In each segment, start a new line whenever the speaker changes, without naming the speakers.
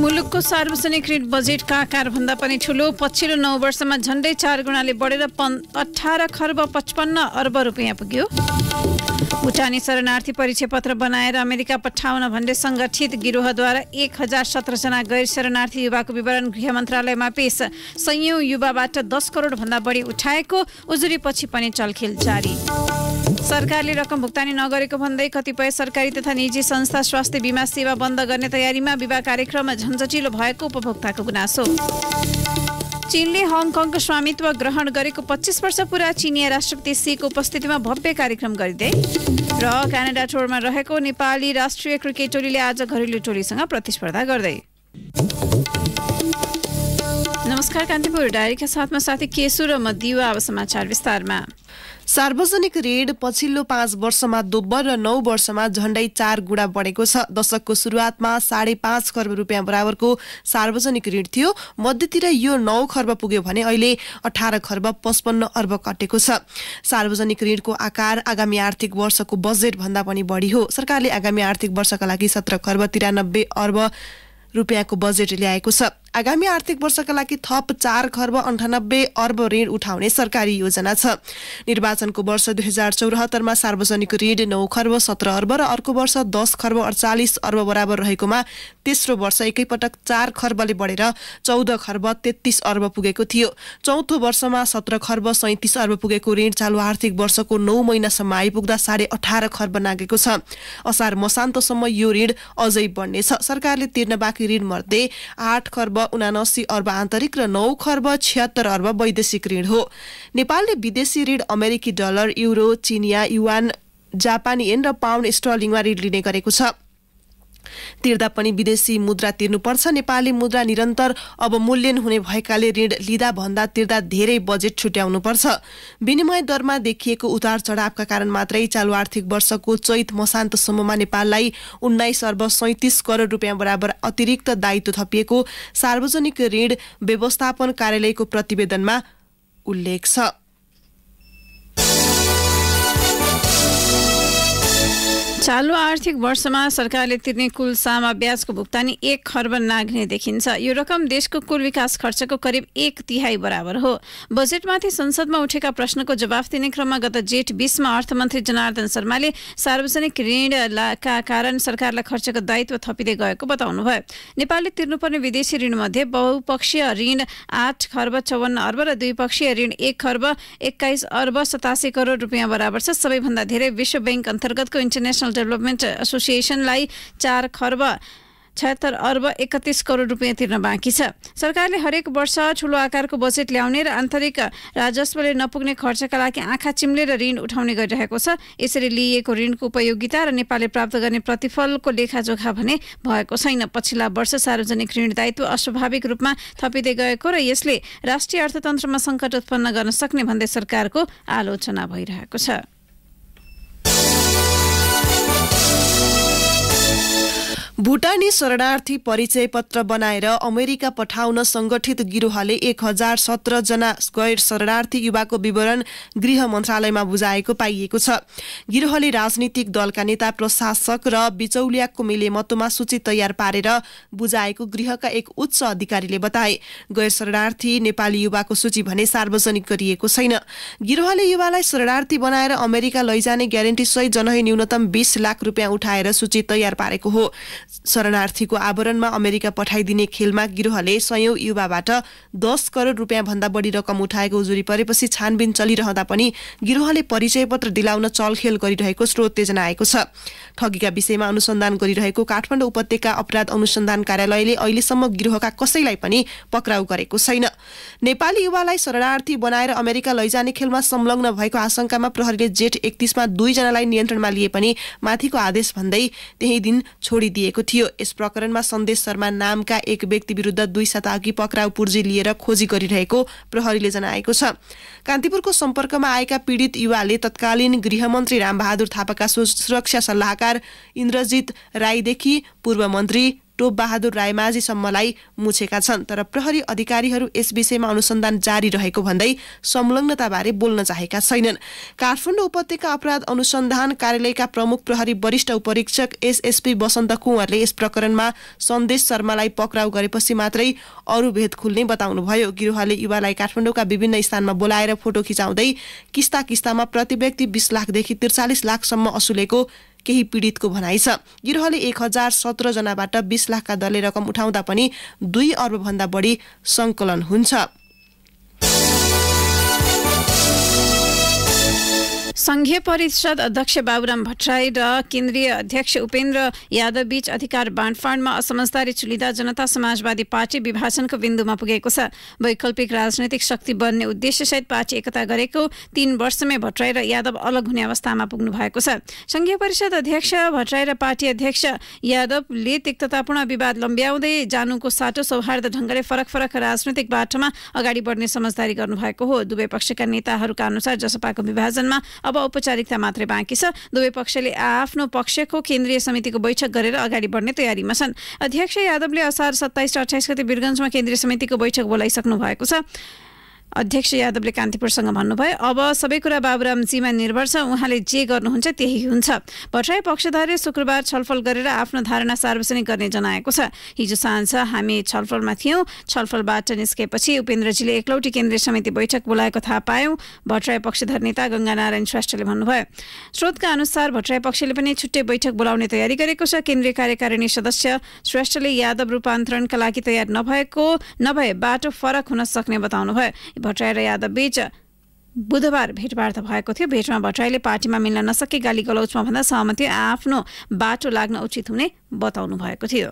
मुलुकको सार्वजनिक ऋण बजेटका आकारभन्दा पनि ठूलो। पछिल्लो 9 वर्षमा झण्डै 4 गुणाले बढेर 18 खर्ब 55 अर्ब रुपियाँ पुग्यो। भुटानी शरणार्थी परिचय पत्र बनाएर अमेरिका पठाउन भन्ने संगठित गिरोहद्वारा 1017 जना गैर शरणार्थी युवाको विवरण गृह मन्त्रालयमा पेश। सयौं युवाबाट 10 करोड भन्दा बढी उठाएको उजुरीपछि पनि चलखेल जारी। सरकारले रकम भुक्तानी नगरेको भन्दै कतिपय सरकारी तथा निजी संस्था स्वास्थ्य बीमा सेवा बन्द गर्ने तयारीमा। विवाह कार्यक्रममा झन्झटिलो भएको उपभोक्ताको गुनासो। चीनले हङकङको स्वामित्व ग्रहण गरेको 25 वर्ष पुरा चिनिया राष्ट्रपति सीको उपस्थितिमा भव्य कार्यक्रम गरिँदै। र क्यानाडा टुरमा रहेको नेपाली राष्ट्रिय क्रिकेट टोलीले आज घरेलु टोलीसँग प्रतिस्पर्धा गर्दै। नमस्कार, कान्तिपुर डायरीका साथमा साथी केशु र म दिवा। अब समाचार विस्तारमा।
सार्वजनिक ऋण पछिल्लो 5 वर्षमा दोब्बर र 9 वर्षमा झण्डै 4 गुणा बढेको छ। दशकको सुरुवातमा 5.5 खर्ब रुपियाँ बराबरको सार्वजनिक ऋण थियो। मध्यतिर यो 9 खर्ब पुग्यो भने अहिले 18 खर्ब 55 अर्ब कटेको छ। सार्वजनिक ऋणको आकार आगामी आर्थिक वर्षको बजेट भन्दा पनि बढी हो। सरकारले आगामी आर्थिक वर्षका लागि 17 खर्ब 93 अर्ब रुपियाँको बजेट ल्याएको छ। आगामी आर्थिक वर्षका लागि थप 4 खर्ब 98 अर्ब ऋण उठाउने सरकारी योजना छ। निर्वाचनको वर्ष 2074 मा सार्वजनिक ऋण 9 खर्ब 17 अर्ब र अर्को वर्ष 10 खर्ब 48 अर्ब बराबर रहेकोमा तेस्रो वर्ष एकैपटक 4 खर्बले बढेर 14 खर्ब 33 अर्ब पुगेको थियो। चौथो वर्षमा 17 खर्ब 37 अर्ब पुगेको ऋण चालु आर्थिक वर्षको 9 महिनासम्म आइपुग्दा 18.5 खर्ब नागेको छ। असार मसान्तसम्म यो ऋण अझै बढ्नेछ। सरकारले तिर्न बाँकी ऋण मध्ये 8 खर्ब 79 अर्ब आन्तरिक र 9 खर्ब 76 अर्ब वैदेशिक ऋण हो। नेपालले विदेशी ऋण अमेरिकी डलर, युरो, चिनिया युवान, जापानी येन र पाउन्ड स्टर्लिङमा ऋण लिने गरेको छ। तिर्दा पनि विदेशी मुद्रा तिर्नुपर्छ। नेपाली मुद्रा निरन्तर अवमूल्यन हुने भएकाले ऋण लिँदा भन्दा तिर्दा धेरै बजेट छुट्याउनुपर्छ। विनिमय दरमा देखिएको उतार चढावका कारण मात्रै चालु आर्थिक वर्षको चैत मसान्तसम्ममा नेपाललाई 19 अर्ब 37 करोड रुपियाँ बराबर अतिरिक्त दायित्व थपिएको सार्वजनिक ऋण व्यवस्थापन कार्यालयको प्रतिवेदनमा उल्लेख छ।
चालु आर्थिक वर्षमा सरकारले तिर्ने कुल सामा ब्याजको भुक्तानी 1 खर्ब नाग्ने देखिन्छ। यो रकम देशको कुल विकास खर्चको करिब 1/3 बराबर हो। बजेटमाथि संसदमा उठेका प्रश्नको जवाफ दिने क्रममा गत जेठ 20 मा अर्थमन्त्री जनार्दन शर्माले सार्वजनिक ऋणका कारण सरकारलाई खर्चको दायित्व थपिँदै गएको बताउनुभयो। नेपालले तिर्नुपर्ने विदेशी ऋणमध्ये बहुपक्षीय ऋण 8 खर्ब 54 अर्ब र द्विपक्षीय ऋण 1 खर्ब 21 अर्ब 87 करोड रुपियाँ बराबर छ। सबैभन्दा धेरै विश्व बैंक अन्तर्गतको इन्टरनेसनल डेभलपमेन्ट एसोसिएसनलाई 4 खर्ब 76 अर्ब 31 करोड रुपियाँ तिर्न बाँकी छ। सरकारले हरेक वर्ष ठूलो आकारको बजेट ल्याउने र आन्तरिक राजस्वले नपुग्ने खर्चका लागि आँखा चिम्लेर ऋण उठाउने गरिरहेको छ। यसरी लिइएको ऋणको उपयोगिता र नेपालले प्राप्त गर्ने प्रतिफलको लेखाजोखा भने भएको छैन। पछिल्ला वर्ष सार्वजनिक ऋण दायित्व अस्वाभाविक रूपमा थपिँदै गएको र यसले राष्ट्रिय अर्थतन्त्रमा सङ्कट उत्पन्न गर्न सक्ने भन्दै सरकारको आलोचना भइरहेको छ।
भुटानी शरणार्थी परिचय पत्र बनाएर अमेरिका पठाउन संगठित गिरोहले 1017 जना गैर शरणार्थी युवाको विवरण गृह मन्त्रालयमा बुझाएको पाइएको छ। गिरोहले राजनीतिक दलका नेता, प्रशासक र बिचौलियाको मिलेमतोमा सूची तयार पारेर बुझाएको गृहका एक उच्च अधिकारीले बताए। गैर शरणार्थी नेपाली युवाको सूची भने सार्वजनिक गरिएको छैन। गिरोहले युवालाई शरणार्थी बनाएर अमेरिका लैजाने ग्यारेन्टी सहित जनही न्यूनतम 20 लाख रुपियाँ उठाएर सूची तयार पारेको हो। शरणार्थीको आवरणमा अमेरिका पठाइदिने खेलमा गिरोहले सयौं युवाबाट 10 करोड रुपियाँ भन्दा बढी रकम उठाएको उजुरी परेपछि छानबिन चलिरहँदा पनि गिरोहले परिचय पत्र दिलाउन चलखेल गरिरहेको स्रोतले जनाएको छ। ठगीका विषयमा अनुसन्धान गरिरहेको काठमाडौँ उपत्यका अपराध अनुसन्धान कार्यालयले अहिलेसम्म गिरोहका कसैलाई पनि पक्राउ गरेको छैन। नेपाली युवालाई शरणार्थी बनाएर अमेरिका लैजाने खेलमा संलग्न भएको आशंकामा प्रहरीले जेठ 31 मा 2 जनालाई नियन्त्रणमा लिए पनि माथिको आदेश भन्दै त्यही दिन छोडिदिएको थियो। यस प्रकरणमा सन्देश शर्मा नामका एक व्यक्ति विरुद्ध 2 साता अघि पक्राउ पूर्जी लिएर खोजी गरिरहेको प्रहरीले जनाएको छ। कान्तिपुरको सम्पर्कमा आएका पीडित युवाले तत्कालीन गृहमन्त्री रामबहादुर थापाका सुरक्षा सल्लाहकार इन्द्रजित राईदेखि पूर्व मन्त्री टोप बहादुर रायमाझीसम्मलाई मुछेका छन्, तर प्रहरी अधिकारीहरू यस विषयमा अनुसन्धान जारी रहेको भन्दै संलग्नताबारे बोल्न चाहेका छैनन्। काठमाडौँ उपत्यका अपराध अनुसन्धान कार्यालयका प्रमुख प्रहरी वरिष्ठ उपरीक्षक एसएसपी वसन्त कुँवरले यस प्रकरणमा सन्देश शर्मालाई पक्राउ गरेपछि मात्रै अरू भेद खुल्ने बताउनुभयो। गिरोहले युवालाई काठमाडौँका विभिन्न स्थानमा बोलाएर फोटो खिचाउँदै किस्ता किस्तामा प्रति व्यक्ति 20 लाखदेखि 43 लाखसम्म असुलेको केही पीडितको भनाइ छ। गिरोहले 1017 जनाबाट 20 लाखका दरले रकम उठाउँदा पनि 2 अर्बभन्दा बढी सङ्कलन हुन्छ।
संघीय परिषद अध्यक्ष बाबुराम भट्टराई र केन्द्रीय अध्यक्ष उपेन्द्र यादव बीच अधिकार बाँडफाँडमा असमझदारी चुलिँदा जनता समाजवादी पार्टी विभाजनको बिन्दुमा पुगेको छ। वैकल्पिक राजनैतिक शक्ति बन्ने उद्देश्यसहित पार्टी एकता गरेको 3 वर्षमै भट्टराई र यादव अलग हुने अवस्थामा पुग्नु भएको छ। संघीय परिषद अध्यक्ष भट्टराई र पार्टी अध्यक्ष यादवले तिक्ततापूर्ण विवाद लम्ब्याउँदै जानुको साटो सौहार्द ढङ्गले फरक फरक राजनैतिक बाटोमा अगाडि बढ्ने समझदारी गर्नुभएको हो। दुवै पक्षका नेताहरूका अनुसार जसपाको विभाजनमा अब औपचारिकता मात्रै बाँकी छ। दुवै पक्षले आफ्नो पक्षको केन्द्रीय समितिको बैठक गरेर अगाडि बढ्ने तयारीमा छन्। अध्यक्ष यादवले असार 27 र 28 गते वीरगञ्जमा केन्द्रीय समितिको बैठक बोलाइसक्नु भएको छ। अध्यक्ष यादवले कान्तिपुरसँग भन्नुभयो, अब सबै कुरा बाबुरामजीमा निर्भर छ, उहाँले जे गर्नुहुन्छ त्यही हुन्छ। भट्टराई पक्षधरले शुक्रबार छलफल गरेर आफ्नो धारणा सार्वजनिक गर्ने जनाएको छ। हिजो साँझ हामी छलफलमा थियौँ। छलफलबाट निस्केपछि उपेन्द्रजीले एकलौटी केन्द्रीय समिति बैठक बोलाएको थाहा पायौँ, भट्टराई पक्षधर नेता गङ्गानारायण श्रेष्ठले भन्नुभयो। स्रोतका अनुसार भट्टराई पक्षले पनि छुट्टै बैठक बोलाउने तयारी गरेको छ। केन्द्रीय कार्यकारिणी सदस्य श्रेष्ठले यादव रूपान्तरणका लागि तयार नभए बाटो फरक हुन सक्ने बताउनुभयो। भट्टराई र यादव बीच बुधबार भेटवार्ता भएको थियो। भेटमा भट्टराईले पार्टीमा मिल्न नसके गाली गलौचमा भन्दा सहमति आफ्नो बाटो लाग्न उचित हुने बताउनु भएको थियो।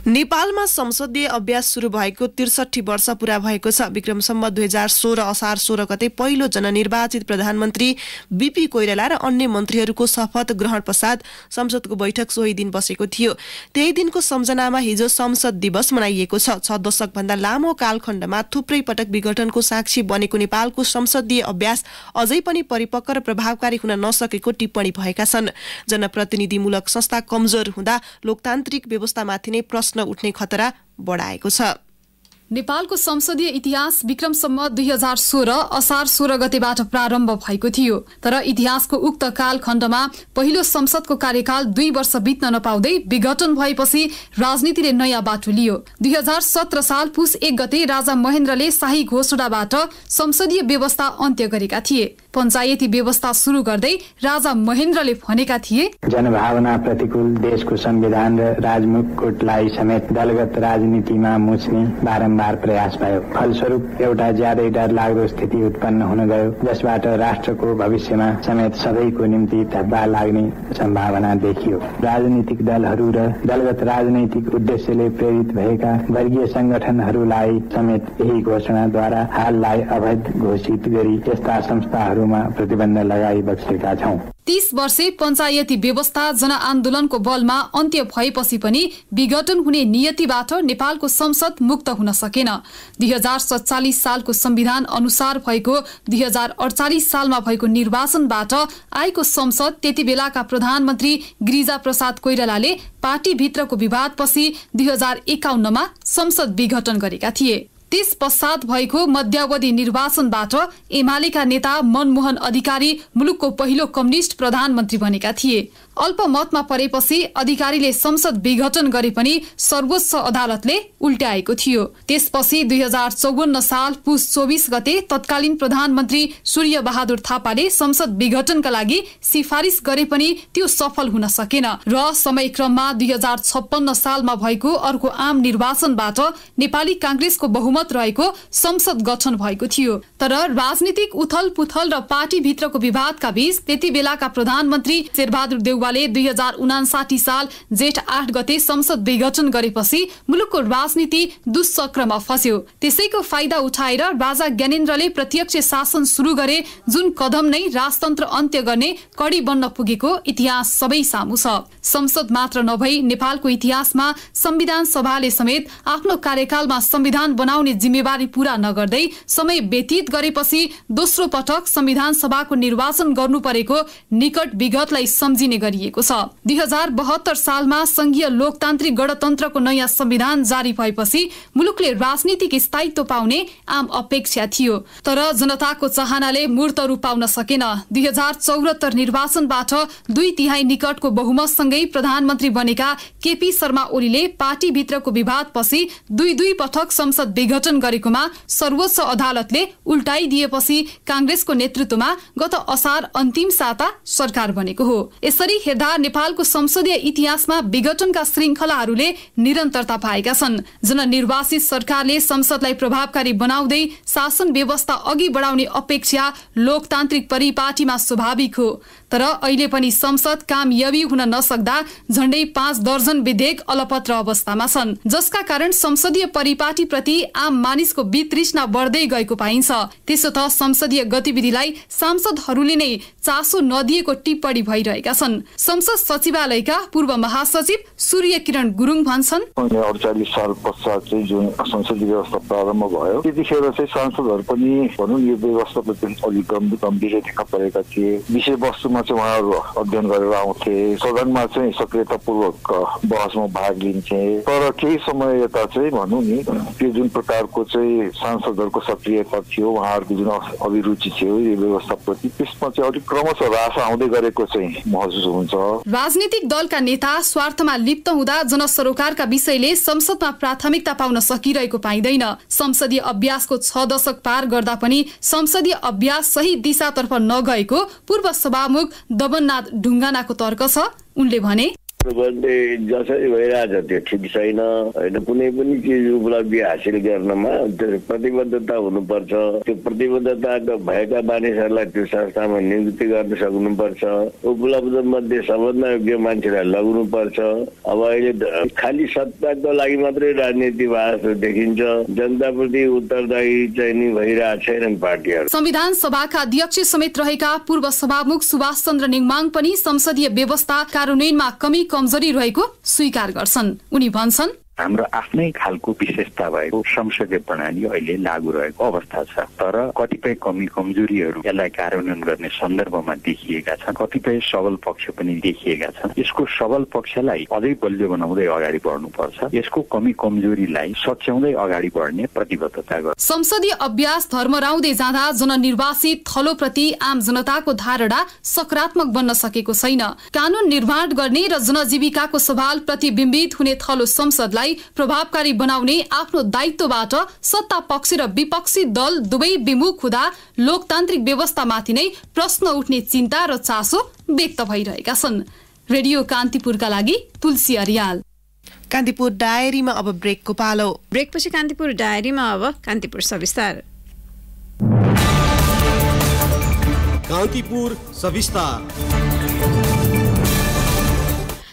नेपालमा संसदीय अभ्यास सुरु भएको 63 वर्ष पूरा भएको छ। विक्रम सम्वत 2016 असार 16 गते पहिलो जननिर्वाचित प्रधानमन्त्री बीपी कोइराला र अन्य मन्त्रीहरूको शपथ ग्रहण पश्चात संसदको बैठक सोही दिन बसेको थियो। त्यही दिनको सम्झनामा हिजो संसद दिवस मनाइएको छ। 6 दशकभन्दा लामो कालखण्डमा थुप्रै पटक विघटनको साक्षी बनेको नेपालको संसदीय अभ्यास अझै पनि परिपक्व र प्रभावकारी हुन नसकेको टिप्पणी भएका छन्। जनप्रतिनिधिमूलक संस्था कमजोर हुँदा लोकतान्त्रिक व्यवस्थामाथि नै प्रश्न उठ्ने खतरा बढाएको छ।
नेपालको संसदीय इतिहास विक्रम सम्वत 2016 असार 16 गतेबाट प्रारम्भ भएको थियो। तर इतिहासको उक्त कालखण्डमा पहिलो संसदको कार्यकाल 2 वर्ष बित्न नपाउँदै विघटन भएपछि राजनीतिले नयाँ बाटो लियो। 2017 साल पुस 1 गते राजा महेन्द्रले शाही घोषणाबाट संसदीय व्यवस्था अन्त्य गरेका थिए। पञ्चायती व्यवस्था सुरु गर्दै राजा महेन्द्रले भनेका थिए,
जनभावना प्रतिकूल देशको संविधान र राजमुकुटलाई समेत दलगत राजनीतिमा मुछ्ने बारम्बार प्रयास भयो। फलस्वरूप एउटा ज्यादै डरलाग्दो स्थिति उत्पन्न हुन गयो, जसबाट राष्ट्रको भविष्यमा समेत सबैको निम्ति धब्बा लाग्ने सम्भावना देखियो। राजनीतिक दलहरू र दलगत राजनैतिक उद्देश्यले प्रेरित भएका वर्गीय संगठनहरूलाई समेत यही घोषणाद्वारा हाललाई अवैध घोषित गरी यस्ता संस्थाहरूमा प्रतिबन्ध लगाई बसेका छौं।
30 वर्षे पञ्चायती व्यवस्था जनआन्दोलनको बलमा अन्त्य भएपछि पनि विघटन हुने नियतिबाट नेपालको संसद मुक्त हुन सकेन। 2047 सालको संविधान अनुसार भएको 2048 सालमा भएको निर्वाचनबाट आएको संसद त्यति बेलाका प्रधानमन्त्री गिरिजा प्रसाद कोइरालाले पार्टीभित्रको विवादपछि 2051 मा संसद विघटन गरेका थिए। त्यस पश्चात भएको मध्यावधि निर्वाचनबाट एमालेका नेता मनमोहन अधिकारी मुलुकको पहिलो कम्युनिस्ट प्रधानमन्त्री बनेका थिए। अल्पमतमा परेपछि अधिकारीले संसद विघटन गरे पनि सर्वोच्च अदालतले उल्ट्याएको थियो। त्यसपछि 2054 साल पुस 24 गते तत्कालीन प्रधानमन्त्री सूर्य बहादुर थापाले संसद विघटनका लागि सिफारिस गरे पनि त्यो सफल हुन सकेन र समयक्रममा 2056 सालमा भएको अर्को आम निर्वाचनबाट नेपाली कांग्रेसको बहुमत रहेको संसद गठन भएको थियो। तर राजनीतिक उथल पुथल र पार्टीभित्रको विवादका बीच त्यति बेलाका प्रधानमन्त्री शेरबहादुर देउवा 2059 साल जेठ 8 गते संसद विघटन गरेपछि मुलुकको राजनीति दुष्चक्रमा फस्यो। त्यसैको फाइदा उठाएर राजा ज्ञानेन्द्रले प्रत्यक्ष शासन सुरु गरे, जुन कदम नै राजतन्त्र अन्त्य गर्ने कडी बन्न पुगेको इतिहास सबै सामु छ। संसद मात्र नभई नेपालको इतिहासमा संविधान सभाले समेत आफ्नो कार्यकालमा संविधान बनाउने जिम्मेवारी पूरा नगर्दै समय व्यतीत गरेपछि दोस्रो पटक संविधान सभाको निर्वाचन गर्नु परेको निकट विगतलाई सम्झिने गरी गरिएको छ। 2072 सालमा संघीय लोकतान्त्रिक गणतन्त्रको नयाँ संविधान जारी भएपछि मुलुकले राजनीतिक स्थायित्व पाउने आम अपेक्षा थियो, तर जनताको चाहनाले मूर्त रूप पाउन सकेन। 2074 निर्वाचनबाट 2/3 निकटको बहुमतसँगै प्रधानमन्त्री बनेका केपी शर्मा ओलीले पार्टीभित्रको विवादपछि 2 पटक संसद विघटन गरेकोमा सर्वोच्च अदालतले उल्टाइदिएपछि कांग्रेसको नेतृत्वमा गत असार अन्तिम साता सरकार बनेको हो। यसरी हेर्दा नेपालको संसदीय इतिहासमा विघटनका श्रृंखलाहरूले निरन्तरता पाएका छन्। जननिर्वाचित सरकारले संसदलाई प्रभावकारी बनाउँदै शासन व्यवस्था अघि बढाउने अपेक्षा लोकतान्त्रिक परिपाटीमा स्वाभाविक हो, तर अहिले पनि संसद कामयाबी हुन नसक्दा झण्डै 5 दर्जन विधेयक अलपत्र अवस्थामा छन्, जसका कारण संसदीय परिपाटी प्रति आम मानिसको वितृष्णा बढ्दै गएको पाइन्छ। त्यसो त संसदीय गतिविधिलाई सांसदहरूले नै चासो नदिएको टिप्पणी भइरहेका छन्। संसद सचिवालयका पूर्व महासचिव सूर्य किरण गुरुङ भन्छन्,
48 साल पश्चात चाहिँ जुन संसदीय व्यवस्था प्रारम्भ भयो त्यतिखेर चाहिँ सांसदहरू पनि भनौँ यो व्यवस्थाप्रति अलिक गम्भीर देखा परेका थिए। विषय वस्तुमा चाहिँ उहाँहरू अध्ययन गरेर आउँथे, सदनमा चाहिँ सक्रियतापूर्वक बहसमा भाग लिन्थे, तर केही समय यता चाहिँ भनौँ नि त्यो जुन प्रकारको चाहिँ सांसदहरूको सक्रियता थियो, उहाँहरूको जुन अभिरुचि थियो यो व्यवस्थाप्रति, त्यसमा चाहिँ अलिक क्रमशः ह्रास आउँदै गरेको चाहिँ महसुस हुन्छ।
राजनीतिक दलका नेता स्वार्थमा लिप्त हुँदा जनसरोकारका विषयले संसदमा प्राथमिकता पाउन सकिरहेको पाइँदैन। संसदीय अभ्यासको 6 दशक पार गर्दा पनि संसदीय अभ्यास सही दिशातर्फ नगएको पूर्व सभामुख दबननाथ ढुङ्गानाको तर्क छ। उनले भने,
जसरी भइरहेछ त्यो ठिक छैन होइन। कुनै पनि चिज उपलब्धि हासिल गर्नमा प्रतिबद्धता हुनुपर्छ। त्यो प्रतिबद्धता भएका मानिसहरूलाई त्यो संस्थामा नियुक्ति गर्न सक्नुपर्छ। उपलब्ध मध्ये सबभन्दा योग्य मान्छेलाई लगाउनुपर्छ। अब अहिले खालि सत्ताको लागि मात्रै राजनीति भएको देखिन्छ, जनताप्रति उत्तरदायी चाहिँ नि भइरहेको छैनन् पार्टीहरू।
संविधान सभाका अध्यक्ष समेत रहेका पूर्व सभामुख सुभाष चन्द्र नेङमाङ पनि संसदीय व्यवस्था कार्यान्वयनमा कमजोरी रहेको स्वीकार गर्छन्। उनी भन्छन्,
हाम्रो आफ्नै खालको विशेषता भएको संसदीय प्रणाली अहिले लागू रहेको अवस्था छ, तर कतिपय कमजोरीहरू यसलाई कार्यान्वयन गर्ने सन्दर्भमा देखिएका छन्। कतिपय सबल पक्ष पनि देखिएका छन्। यसको सबल पक्षलाई अझै बलियो बनाउँदै अगाडि बढ्नुपर्छ। यसको कमजोरीलाई सच्याउँदै अगाडि बढ्ने प्रतिबद्धता गर्छ।
संसदीय अभ्यास धर्मराउँदै जाँदा जननिर्वाचित थलोप्रति आम जनताको धारणा सकारात्मक बन्न सकेको छैन। कानून निर्माण गर्ने र जनजीविकाको सवाल प्रतिबिम्बित हुने थलो संसदलाई प्रभावकारी बनाउने आफ्नो दायित्वबाट सत्ता पक्ष र विपक्षी दल दुवै विमुख हुँदा लोकतान्त्रिक व्यवस्थामाथि नै प्रश्न उठ्ने चिन्ता र चासो व्यक्त भइरहेका छन्। रेडियो कान्तिपुरका लागि तुलसी अरियाल।
कान्तिपुर डायरीमा अब ब्रेकको पालो।
ब्रेकपछि कान्तिपुर डायरीमा अब कान्तिपुर सविस्तार।
कान्तिपुर सविस्तार।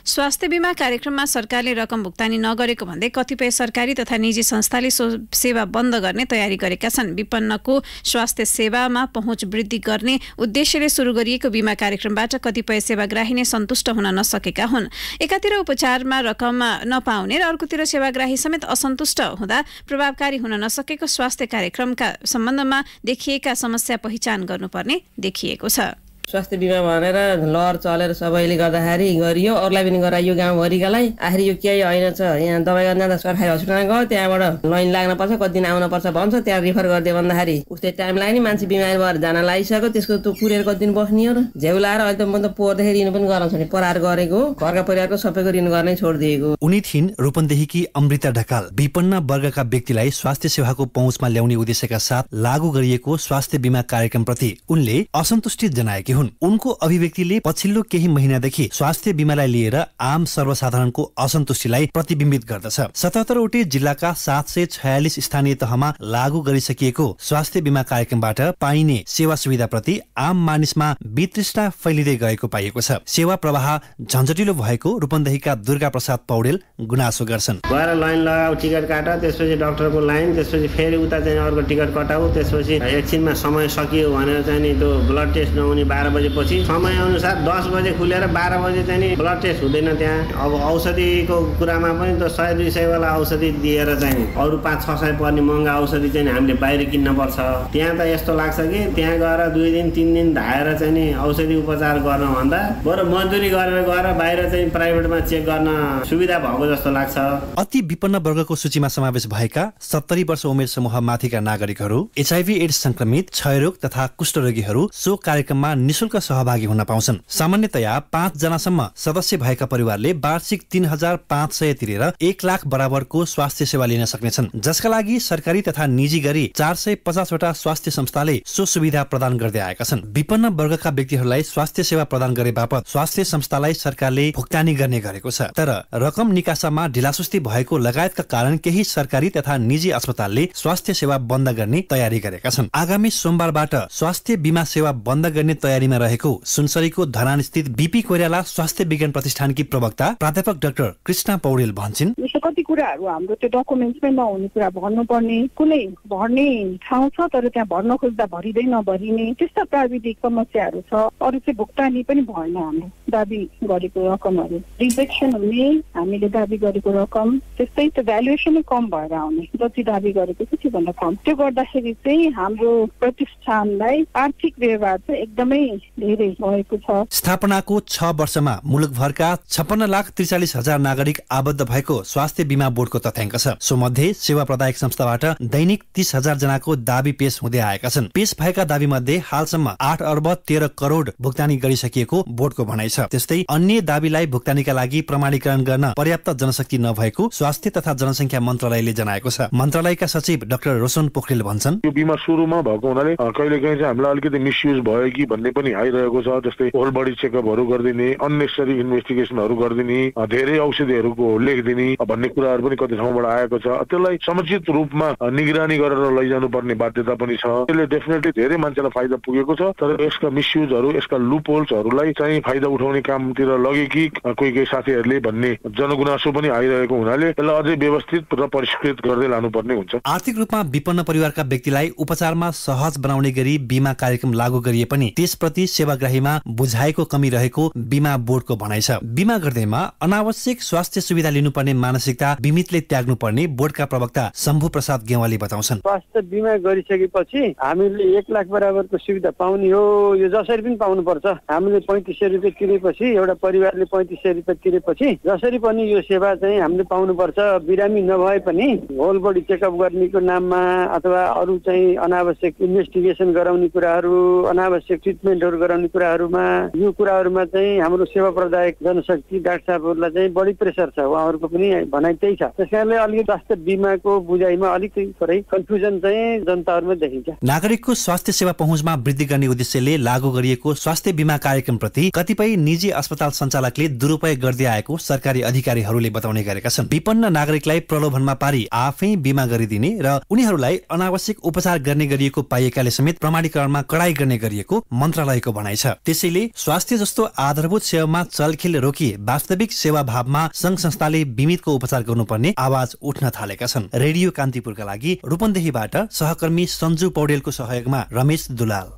स्वास्थ्य बीमा कार्यक्रममा सरकारले रकम भुक्तानी नगरेको भन्दै कतिपय सरकारी तथा निजी संस्थाले सेवा बन्द गर्ने तयारी गरेका छन्। विपन्नको स्वास्थ्य सेवामा पहुँच वृद्धि गर्ने उद्देश्यले सुरु गरिएको बीमा कार्यक्रमबाट कतिपय सेवाग्राही नै सन्तुष्ट हुन नसकेका हुन्। एकातिर उपचारमा रकम नपाउने र अर्कोतिर सेवाग्राही समेत असन्तुष्ट हुँदा प्रभावकारी हुन नसकेको स्वास्थ्य कार्यक्रमका सम्बन्धमा देखिएका समस्या पहिचान गर्नुपर्ने देखिएको छ।
स्वास्थ्य बीमा भनेर लहर चलेर सबैले गर्दाखेरि गरियो, अरूलाई पनि गराइयो गाउँभरिकालाई। आखिर यो केही होइन छ। यहाँ दबाई गर्न जाँदा सरकारी हस्पिटलमा गयो, त्यहाँबाट लाइन लाग्न पर्छ, कति दिन आउनुपर्छ भन्छ, त्यहाँ रिफर गरिदियो भन्दाखेरि उस्तै टाइम लाग्ने। मान्छे बिमारी भएर जान लागिसक्यो, त्यसको त कुरेर कति दिन बस्ने हो र। झेउ लाएर अहिले त म त पोहोरदेखि ऋण पनि गर्न छोड्ने, परार गरेको घरका परिवारको सबैको ऋण गर्ने छोडिदिएको।
उनी थिइन् रूपन्देहीकी अमृता ढकाल। विपन्न वर्गका व्यक्तिलाई स्वास्थ्य सेवाको पहुँचमा ल्याउने उद्देश्यका साथ लागू गरिएको स्वास्थ्य बीमा कार्यक्रमप्रति उनले असन्तुष्टि जनाएकी हुन्। उनको अभिव्यक्तिले पछिल्लो केही महिनादेखि स्वास्थ्य बीमालाई लिएर आम सर्वसाधारणको असन्तुष्टिलाई प्रतिबिम्बित गर्दछ। 77 वटै जिल्लाका 746 स्थानीय तहमा लागू गरिसकिएको स्वास्थ्य बीमा कार्यक्रमबाट पाइने सेवा सुविधाप्रति आम मानिसमा वितृष्णा फैलिँदै गएको पाइएको छ। सेवा प्रवाह झन्झटिलो भएको रूपन्देहीका दुर्गा प्रसाद पौडेल गुनासो गर्छन्।
गएर लाइन लगाऊ, टिकट काट, त्यसपछि डाक्टरको लाइन, त्यसपछि फेरि उता चाहिँ अर्को टिकट कटाऊ, त्यसपछि एकछिनमा समय सकियो भनेर चाहिँ त्यो ब्लड टेस्ट नहुने 12 बजेपछि समय अनुसार 10 बजे खुलेर 12 बजे चाहिँ नि ब्लड टेस्ट हुँदैन त्यहाँ। अब औषधिको कुरामा पनि त 100-200 वाला औषधि दिएर चाहिँ अरू 500-600 पर्ने महँगा औषधि चाहिँ हामीले बाहिर किन्न पर्छ। त्यहाँ त यस्तो लाग्छ कि त्यहाँ गएर 2 दिन 3 दिन धाएर चाहिँ नि औषधि उपचार गर्न भन्दा बरु मजदुरी गरेर गएर बाहिर चाहिँ प्राइभेटमा चेक गर्न सुविधा भएको जस्तो लाग्छ।
अति विपन्न वर्गको सूचीमा समावेश भएका 70 वर्ष उमेर समूह माथिका नागरिकहरू, HIV एड्स संक्रमित, क्षयरोग तथा कुष्ठरोगीहरू सो कार्यक्रममा निशुल्क सहभागी हुन पाउँछन्। सामान्यतया 5 जनासम्म सदस्य भएका परिवारले वार्षिक 3,500 तिरेर 1 लाख बराबरको स्वास्थ्य सेवा लिन सक्नेछन्, जसका लागि सरकारी तथा निजी गरी 450 वटा स्वास्थ्य संस्थाले सो सुविधा प्रदान गर्दै आएका छन्। विपन्न वर्गका व्यक्तिहरूलाई स्वास्थ्य सेवा प्रदान गरे बापत स्वास्थ्य संस्थालाई सरकारले भुक्तानी गर्ने गरेको छ। तर रकम निकासामा ढिलासुस्ती भएको लगायतका कारण केही सरकारी तथा निजी अस्पतालले स्वास्थ्य सेवा बन्द गर्ने तयारी गरेका छन्। आगामी सोमबारबाट स्वास्थ्य बीमा सेवा बन्द गर्ने तयारीमा रहेको सुनसरीको धरान स्थित बीपी कोइराला स्वास्थ्य विज्ञान प्रतिष्ठानकी प्रवक्ता प्राध्यापक डाक्टर कृष्णा पौडेल भन्छन्,
कति कुराहरू हाम्रो त्यो डकुमेन्ट्समै नहुने कुरा भर्नुपर्ने, कुनै भर्ने ठाउँ छ तर त्यहाँ भर्न खोज्दा भरिँदै नभरिने त्यस्ता प्राविधिक समस्याहरू छ। अरू चाहिँ भुक्तानी पनि भएन। हाम्रो दाबी गरेको रकमहरू रिजेक्सन हुने, हामीले दाबी गरेको रकम त्यस्तै त भ्यालुएसनै कम भएर आउने, जति दाबी गरेको थियो त्योभन्दा कम। त्यो गर्दाखेरि चाहिँ हाम्रो प्रतिष्ठानलाई आर्थिक व्यवहार चाहिँ एकदमै धेरै भएको छ।
स्थापनाको 6 वर्षमा मुलुकभरका 56,43,000 नागरिक आबद्ध भएको स्वास्थ्य बीमा बोर्डको तथ्याङ्क छ। सो मध्ये सेवा प्रदायक संस्थाबाट दैनिक 30,000 जनाको दाबी पेश हुँदै आएका छन्। पेश भएका दाबी मध्ये हालसम्म 8 अर्ब 13 करोड भुक्तानी गरिसकिएको बोर्डको भनाइ छ। त्यस्तै अन्य दाबीलाई भुक्तानीका लागि प्रमाणीकरण गर्न पर्याप्त जनशक्ति नभएको स्वास्थ्य तथा जनसंख्या मन्त्रालयले जनाएको छ। मन्त्रालयका सचिव डाक्टर रोशन पोखरेल भन्छन्,
यो बीमा सुरुमा भएको हुनाले कहिलेकाहीँ चाहिँ हामीलाई अलिकति मिसयुज भयो कि भन्ने पनि आइरहेको छ। जस्तै होल बडी चेकअपहरू गरिदिने, अननेसेसरी इन्भेस्टिगेसनहरू गरिदिने, धेरै औषधिहरूको लेखिदिने भन्ने कुराहरू पनि कति ठाउँबाट आएको छ। त्यसलाई समुचित रूपमा निगरानी गरेर लैजानु पर्ने बाध्यता पनि छ। यसले डेफिनेटली धेरै मान्छेलाई फाइदा पुगेको छ। तर यसका मिसयुजहरू, यसका लुपहोल्सहरूलाई चाहिँ फाइदा उठाउने कामतिर लगे कि कोही साथीहरूले भन्ने जनगुनासो पनि आइरहेको हुनाले यसलाई अझै व्यवस्थित र परिष्कृत गर्दै लानुपर्ने हुन्छ।
आर्थिक रूपमा विपन्न परिवारका व्यक्तिलाई उपचारमा सहज बनाउने गरी बीमा कार्यक्रम लागू गरिए पनि त्यसप्रति सेवाग्राहीमा बुझाएको कमी रहेको बीमा बोर्डको भनाइ छ। बीमा गर्दैमा अनावश्यक स्वास्थ्य सुविधा लिनुपर्ने मानसिकता बिमितले त्याग्नु पर्ने बोर्डका प्रवक्ता शम्भु प्रसाद गेवाली बताउँछन्।
स्वास्थ्य बीमा गरिसकेपछि हामीले 1 लाख बराबरको सुविधा पाउने हो, यो जसरी पनि पाउनुपर्छ। हामीले 3500 रुपियाँ तिरेपछि, एउटा परिवारले 3500 रुपियाँ तिरेपछि जसरी पनि यो सेवा चाहिँ हामीले पाउनुपर्छ। बिरामी नभए पनि होल बडी चेकअप गर्नेको नाममा अथवा अरू चाहिँ अनावश्यक इन्भेस्टिगेसन गराउने कुराहरू, अनावश्यक ट्रिटमेन्टहरू गराउने कुराहरूमा, यो कुराहरूमा चाहिँ हाम्रो सेवा प्रदायक जनशक्ति डाक्टर साहबहरूलाई चाहिँ बढी प्रेसर छ। उहाँहरूको पनि भनाइ त्यही छ। त्यसकारणले अलिकति स्वास्थ्य बीमाको बुझाइमा अलिकति थोरै कन्फ्युजन चाहिँ जनताहरूमा देखिन्छ।
नागरिकको स्वास्थ्य सेवा पहुँचमा वृद्धि गर्ने उद्देश्यले लागू गरिएको स्वास्थ्य बीमा कार्यक्रम प्रति कतिपय निजी अस्पताल सञ्चालकले दुरुपयोग गर्दै आएको सरकारी अधिकारीहरूले बताउने गरेका छन्। विपन्न नागरिकलाई प्रलोभनमा पारी आफै बीमा गरिदिने र उनीहरूलाई अनावश्यक उपचार गर्ने गरिएको पाइएकाले समेत प्रमाणीकरणमा कडाई गर्ने गरिएको मन्त्रालयको भनाइ छ। त्यसैले स्वास्थ्य जस्तो आधारभूत सेवामा चलखेल रोकी वास्तविक सेवा भावमा संघ संस्थाले बिमितको उपचार गर्नुपर्ने आवाज उठ्न थालेका छन्। रेडियो कान्तिपुरका लागि रूपन्देहीबाट सहकर्मी सञ्जु पौडेलको सहयोगमा रमेश दुलाल।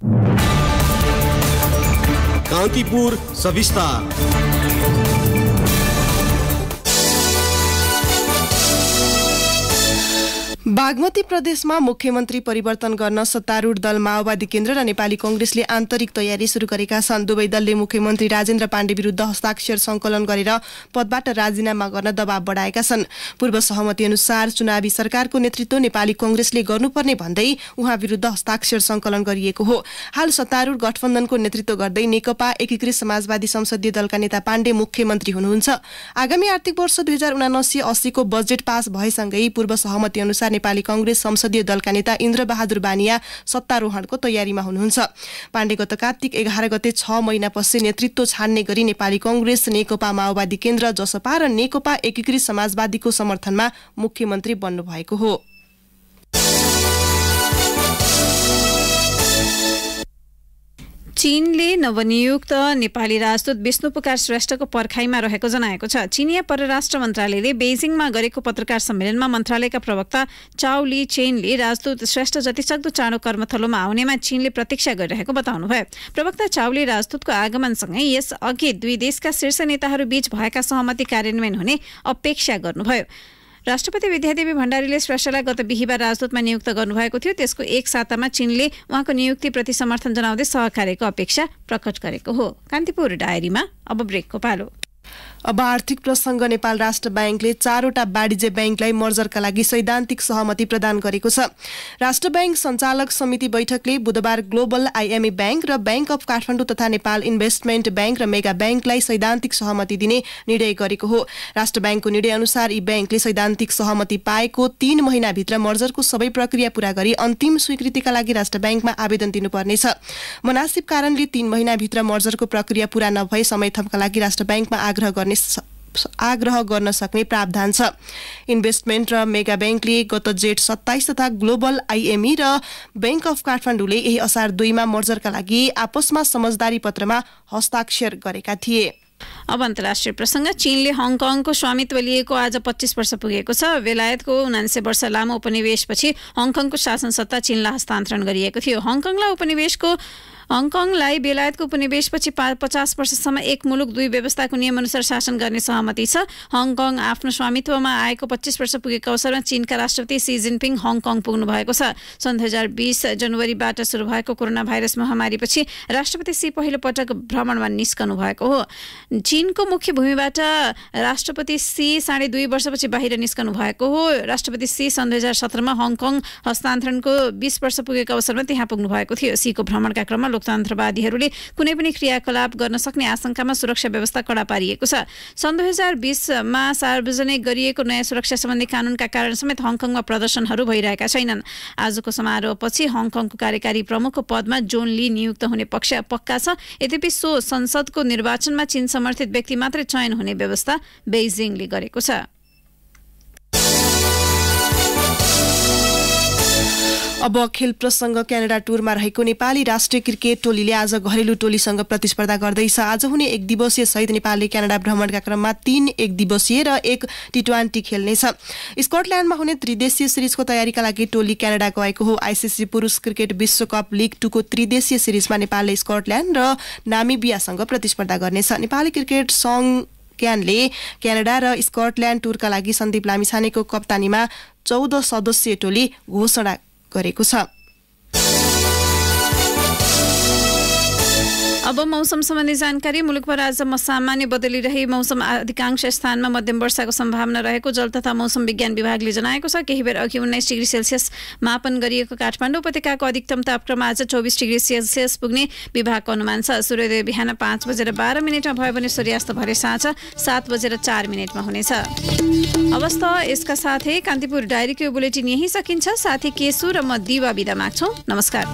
कान्तिपुर सविस्तार।
बागमती प्रदेशमा मुख्यमन्त्री परिवर्तन गर्न सत्तारूढ दल माओवादी केन्द्र र नेपाली कांग्रेसले आन्तरिक तयारी सुरु गरेका छन्। दुवै दलले मुख्यमन्त्री राजेन्द्र पाण्डे विरुद्ध हस्ताक्षर संकलन गरेर पदबाट राजीनामा गर्न दबाव बढाएका छन्। पूर्व सहमति अनुसार चुनावी सरकारको नेतृत्व नेपाली कांग्रेसले गर्नुपर्ने भन्दै उहाँ विरुद्ध हस्ताक्षर संकलन गरिएको हो। हाल सत्तारूढ गठबन्धनको नेतृत्व गर्दै नेकपा एकीकृत समाजवादी संसदीय दलका नेता पाण्डे मुख्यमन्त्री हुनुहुन्छ। आगामी आर्थिक वर्ष 2079-80 को बजेट पास भएसँगै पूर्व सहमति अनुसार नेपाली कांग्रेस संसदीय दलका नेता इन्द्रबहादुर बानिया सत्तारोहणको तयारीमा हुनुहुन्छ। पाण्डे गत कार्तिक 11 गते 6 महिनापछि नेतृत्व छान्ने गरी नेपाली कांग्रेस, नेकपा माओवादी केन्द्र, जसपा र नेकपा एकीकृत समाजवादीको समर्थनमा मुख्यमन्त्री बन्नु भएको हो।
चीनले नवनियुक्त नेपाली राजदूत विष्णुपुकार श्रेष्ठको पर्खाइमा रहेको जनाएको छ। चीनिया परराष्ट्र मन्त्रालयले बेजिङमा गरेको पत्रकार सम्मेलनमा मन्त्रालयका प्रवक्ता चाउ ली चेनले राजदूत श्रेष्ठ जतिसक्दो चाँडो कर्मथलोमा आउनेमा चीनले प्रतीक्षा गरिरहेको बताउनुभयो। प्रवक्ता चाउले राजदूतको आगमनसँगै यस अघि दुई देशका शीर्ष नेताहरू बीच भएका सहमति कार्यान्वयन हुने अपेक्षा गर्नुभयो। राष्ट्रपति विद्यादेवी भण्डारीले श्रेष्ठलाई गत बिहीबार राजदूतमा नियुक्त गर्नुभएको थियो। त्यसको एक सातामा चीनले उहाँको नियुक्तिप्रति समर्थन जनाउँदै सहकार्यको अपेक्षा प्रकट गरेको हो। कान्तिपुर डायरीमा अब ब्रेकको पालो।
अब आर्थिक प्रसङ्ग। नेपाल राष्ट्र ब्याङ्कले 4वटा वाणिज्य ब्याङ्कलाई मर्जरका लागि सैद्धान्तिक सहमति प्रदान गरेको छ। राष्ट्र ब्याङ्क सञ्चालक समिति बैठकले बुधबार ग्लोबल आइएमए ब्याङ्क र ब्याङ्क अफ काठमाडौँ तथा नेपाल इन्भेस्टमेन्ट ब्याङ्क र मेगा ब्याङ्कलाई सैद्धान्तिक सहमति दिने निर्णय गरेको हो। राष्ट्र ब्याङ्कको निर्णय अनुसार यी ब्याङ्कले सैद्धान्तिक सहमति पाएको 3 महिनाभित्र मर्जरको सबै प्रक्रिया पूरा गरी अन्तिम स्वीकृतिका लागि राष्ट्र ब्याङ्कमा आवेदन दिनुपर्नेछ। मुनासिब कारणले 3 महिनाभित्र मर्जरको प्रक्रिया पूरा नभए समय थपका लागि राष्ट्र ब्याङ्कमा आग्रह गर्न सक्ने प्रावधान छ। इन्भेस्टमेन्ट र मेगा ब्याङ्कले गत जेठ 27 तथा ग्लोबल आइएमई र ब्याङ्क अफ काठमाडौँले यही असार 2 मा मर्जरका लागि आपसमा समझदारी पत्रमा हस्ताक्षर गरेका थिए।
अब अन्तर्राष्ट्रिय प्रसङ्ग। चीनले हङकङको स्वामित्व लिएको आज 25 वर्ष पुगेको छ। बेलायतको 79 वर्ष लामो उपनिवेशपछि हङकङको शासन सत्ता चीनलाई हस्तान्तरण गरिएको थियो। हङकङलाई बेलायतको उपनिवेशपछि 50 वर्षसम्म एक मुलुक दुई व्यवस्थाको नियमअनुसार शासन गर्ने सहमति छ। हङकङ आफ्नो स्वामित्वमा आएको 25 वर्ष पुगेको अवसरमा चीनका राष्ट्रपति सी जिनपिङ हङकङ पुग्नु भएको छ। सन् 2020 जनवरीबाट सुरु भएको कोरोना भाइरस महामारीपछि राष्ट्रपति सी पहिलो पटक भ्रमणमा निस्कनु भएको हो। चीनको मुख्य भूमिबाट राष्ट्रपति सी 2.5 वर्षपछि बाहिर निस्कनु भएको हो। राष्ट्रपति सी सन् 2017 मा हङकङ हस्तान्तरणको 20 वर्ष पुगेको अवसरमा त्यहाँ पुग्नु भएको थियो। सीको भ्रमणका क्रममा लोकतन्त्रवादीहरूले कुनै पनि क्रियाकलाप गर्न सक्ने आशंकामा सुरक्षा व्यवस्था कडा पारिएको छ। सन् 2020 मा सार्वजनिक गरिएको नयाँ सुरक्षा सम्बन्धी कानूनका कारण समेत हङकङमा प्रदर्शनहरू भइरहेका छैनन्। आजको समारोहपछि हङकङको कार्यकारी प्रमुखको पदमा जोन ली नियुक्त हुने पक्ष पक्का छ। यद्यपि सो संसदको निर्वाचनमा चीन समर्थित व्यक्ति मात्रै चयन हुने व्यवस्था बेइजिङले गरेको छ।
अब खेल प्रसङ्ग। क्यानाडा टुरमा रहेको नेपाली राष्ट्रिय क्रिकेट टोलीले आज घरेलु टोलीसँग प्रतिस्पर्धा गर्दैछ। आज हुने एक दिवसीय सहित नेपालले क्यानाडा भ्रमणका क्रममा 3 एक दिवसीय र 1 टी20 खेल्नेछ। स्कटल्यान्डमा हुने त्रिदेशीय सिरिजको तयारीका लागि टोली क्यानाडा गएको हो। आइसिसी पुरुष क्रिकेट विश्वकप लिग 2 को त्रिदेशीय सिरिजमा नेपालले स्कटल्यान्ड र नामिबियासँग प्रतिस्पर्धा गर्नेछ। नेपाली क्रिकेट संघ क्यानले क्यानाडा र स्कटल्यान्ड टुरका लागि सन्दीप लामिछानेको कप्तानीमा 14 सदस्यीय टोली घोषणा गरेको छ।
अब मौसम सम्बन्धी जानकारी। मुलुकभर आज सामान्य बदली रही मौसम अधिकांश स्थानमा मध्यम वर्षाको सम्भावना रहेको जल तथा मौसम विज्ञान विभागले जनाएको छ। केही बेर अघि 19 डिग्री सेल्सियस मापन गरिएको काठमाडौँ उपत्यकाको अधिकतम तापक्रम आज 24 डिग्री सेल्सियस पुग्ने विभागको अनुमान छ। सूर्योदय बिहान 5:12 भयो भने सूर्यास्त भरे साँझ 7:04 हुनेछ। अवस्थ यसका साथै कान्तिपुर डायरीको बुलेटिन यही सकिन्छ। साथी केशु र म दिवा बिदा माग्छौँ। नमस्कार।